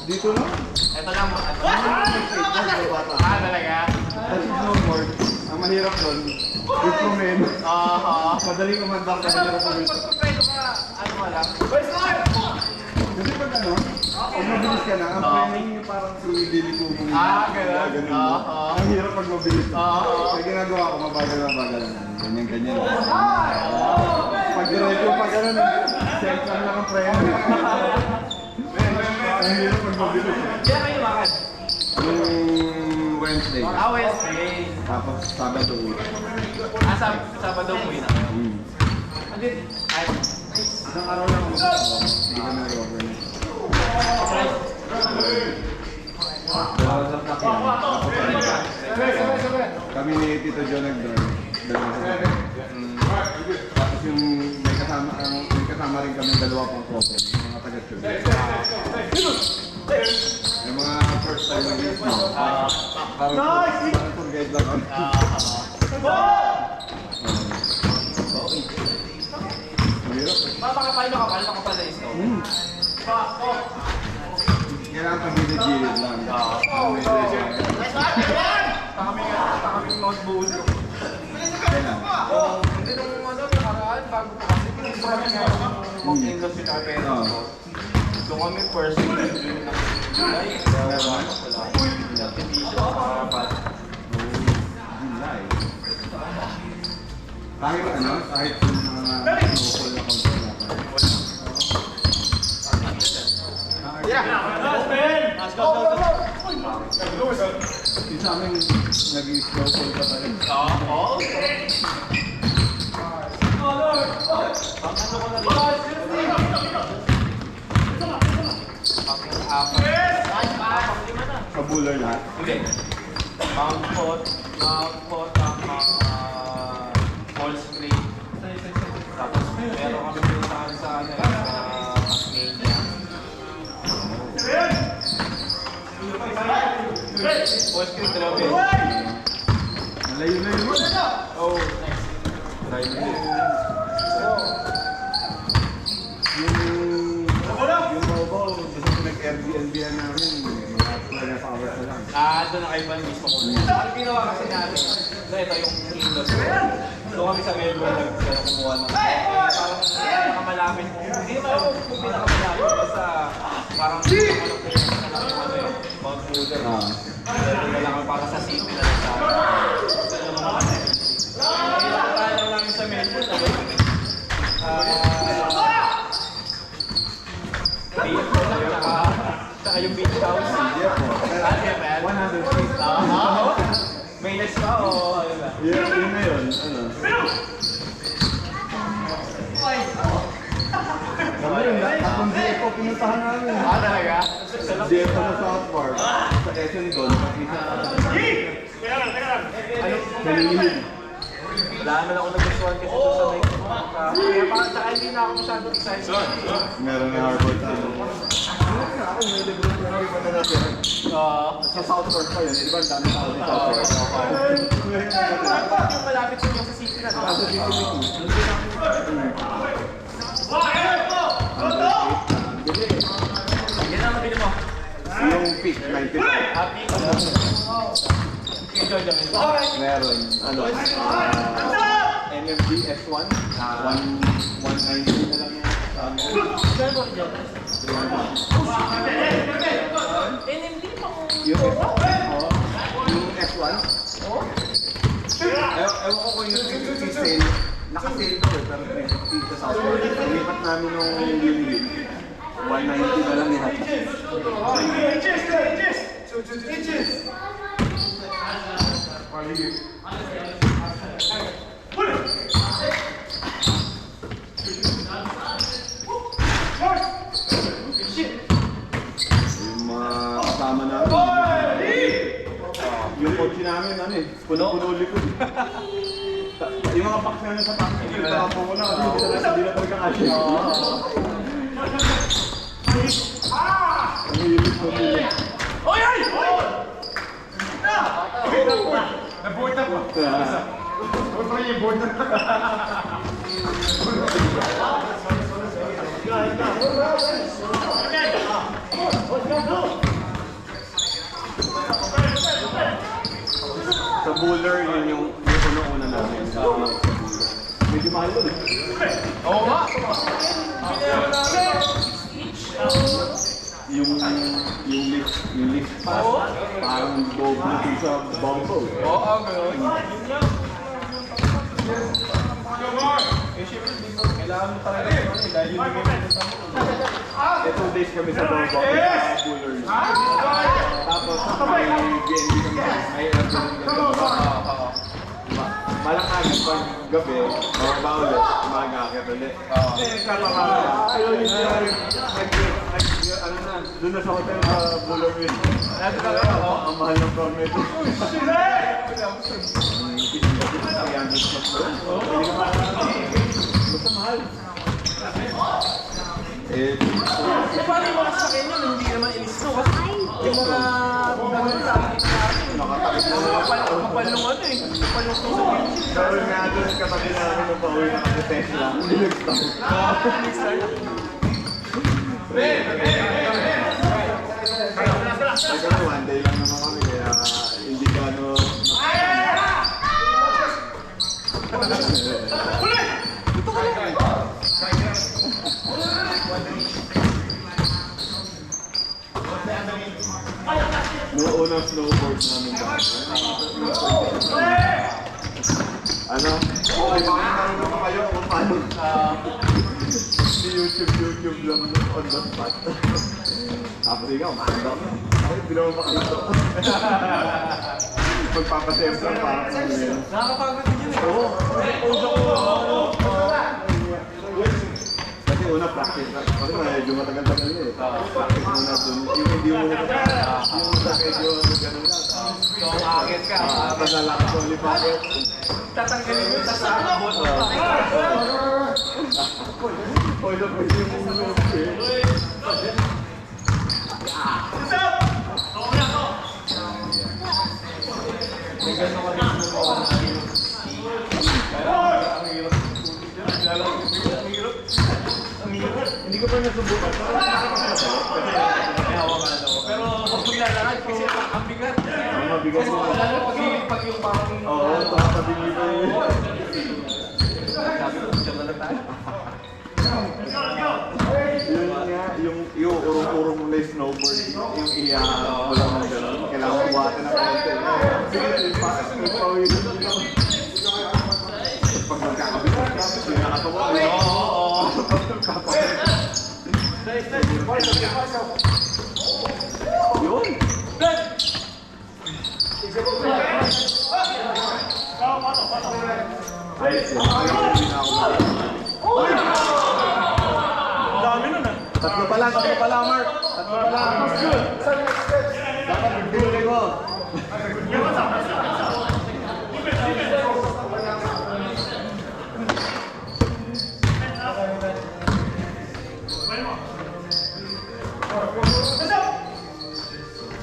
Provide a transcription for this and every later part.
Dito lang? Ito lang mo. Talaga? Kasi snowboard, ang mahirap doon, yung promen. Madaling umandang kasi mahirap ulit. Ano mo lang? Kasi pag ano, pag mabilis ka na, ang training yung parang si Billy Kubo. Ganun. Ang hirap pag mabilis. Kaya ginagawa ko, mabagal. Ganyan. Pag diretso pa ganun, self-run lang ang training. Ang hirap pag mabilis. Kaya kayo lumakad? Yung Wednesday. Wednesday. Tapos Sabado uwi. Sabado mo yun. Isang araw lang mo. Hindi kami nag-overnight. Kami ni Tito John nag-drive. Tapos yung may kasama rin kami dalawa pang couple. Yung mga taga-Chubay. Yung mga first time nag-isip mo. Parang tour guide lang kami. Paano ka pala ito? Kailangan pag-gilid lang. Kaming Mount Buzo. Hindi nung nakaraan, bago pa kasi pinag-brand nga Mount Industry Carpenter. Doon kami first week ng July. Kahit yung mga local na control natin. Yung sa amin, nag-slow fall pa tayo. Sa buller lahat? Hindi. Mount Pot, Falls Creek. Tapos meron kami pinuntahan sa Tasmania. Falls Creek, grabe. Malayo-layo mo. Oh, next. Drive mo. Yung Bobo, gusto ko nag-Airbnb namin. Mga sa hours na lang. Doon na kayo ba mismo ko? Ang ginawa kasi namin, ito yung industry. Doon kami sa Melbourne kumuha ng parang pinakamalapit. Hindi naman ako kung pinakamalapit. Basta parang Mount Buddha. Wala lang para sa city na lang sa tayo lang namin sa Melbourne. Saka yung beach house. Hindi po. Kaya ba yan? 100 feet. May less pa o ano ba? Yun na yun. Ano? Kami yun, akong DFO pinuntahan namin. Talaga? DFO na South Park. Sa Quezon doon, nakita ka. Nalilihid. Wala naman ako nagustuhan kasi doon sa night. Kaya parang saka hindi na ako masyadong excited. Meron na Harvard sa ano. Ako may libro na iba na natin. Sa South Park pa yun. Di ba ang dami tao sa South Park? Dapat yung malapit sa inyo sa city na. Sa city mismo. Yan ang mabili mo. Yung peak, 95. Happy. Enjoy namin. Meron. Ano? MMG S1. 190 na lang yan. NMD pang... Yung S1? Ewan ko kung yung 350 sale. Naka-sale ko eh, pero 350 sa South Park. Lipat namin nung yun. 190 na lang yan. Yung mga kasama namin. Yung kotse namin, ano eh, puno-puno likod. Yung mga box namin sa box, hindi na po ko na kasi hindi na talaga kasi. Ang hilig ko nila. Oy! Oy! Na-board na po. Huwag pa rin yung board na. Sa Buller, yun yung una-una namin. Medyo mahal yun eh. Oo nga! Yung lift pass, parang doble dun sa bangko. Oo, gano'n. Eh, syempre, dito, kailangan mo talaga yun. Dahil yung bigay mo Eh, 2 days kami sa bangko, sa Buller. Tapos, may BNB kami, may Airbnb kami. Malakagan pag gabi, mababa ulit, umaga-akit ulit. Eh, kapamama. Ayaw yun ano na, doon na sa hotel sa Buller Mill. Nato talaga, oo. Ang mahal ng permit. Basta mahal. Eh, Paano yung mga sakyan yun? Hindi naman ilis no. Kasi yung mga bumagod sa akin nakatakit na kapal nung ano eh. Kapal nung sa beach. Pero nga doon katabi namin nung pauwi na kami Tesla. Hindi nag-start. Teka, one day lang naman kami kaya hindi gano... Noong unang snowboard namin dati. Ano? Okay, baka naman kayo kung paano. Hindi YouTube lang on the spot. Tapos ikaw, maandaw na. Ay, hindi naman ba kayo? Magpapatemp lang para sa mga. Nakakapagod din yun eh. Oo. Kasi una practice na. Kasi medyo matagal-tagal yun eh. Practice muna dun. Yung hindi mo na yung sa medyo gano'n lang. So, akit ka. Tapos nalakas ko ulit bakit. Tatanggalin mo sa sakabot. Oy, look, may yung ulo. May gano'n ka rin yung mga ang hirap. Ang hirap. Hindi ko pa nasubukan. May hawa ka na daw. Pero huwag maglalakad kasi ang bigat. Ang mabigat mo. Lalo pag yung parang... Oo, tabi dito eh. Sabi ko, dyan na lang tayo. Yun nga, yung urong-urong mo na yung snowboard, yung iyaharap mo lang ng gano'n. Kailangan buhatin ng konti. Sige, pawin mo lang. Pag magkakabit ka, hindi nakatawa. Oo. Pag magkakabit. Yun! Ayos yun. Hindi na ako Dami nun ah. Tatlo pa lang, Mark. Tatlo pa lang. Dapat bigyan ko.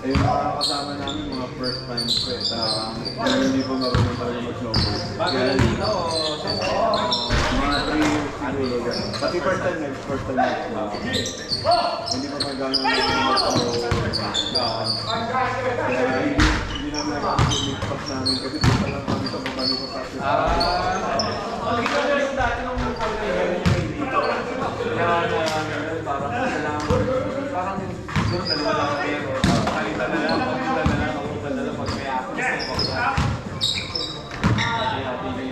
Ayun mga kasama namin, mga first time sweat. Hindi po marunong talaga mag-snowboard. Bago lang dito o Mga 3 years siguro. Ganun. Pati first time nag-snowboard. Hindi pa magagano mag-snowboard. Kaya hindi namin nag-mix-pass namin kasi dito lang kami sa mga kami sa practice. Ikaw na yung dati nung pag-ihaw niyo dito. Kaya parang doon dalawa lang pero palitan na lang, papunta na lang pag may ako gusto ko.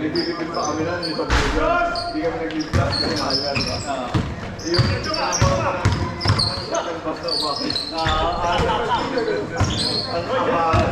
Nagtitipid pa kami na yung sa program. Hindi kami nag-lift-up kasi mahal yan, diba? Yung kasama ko na basta umakit. Ang mahal.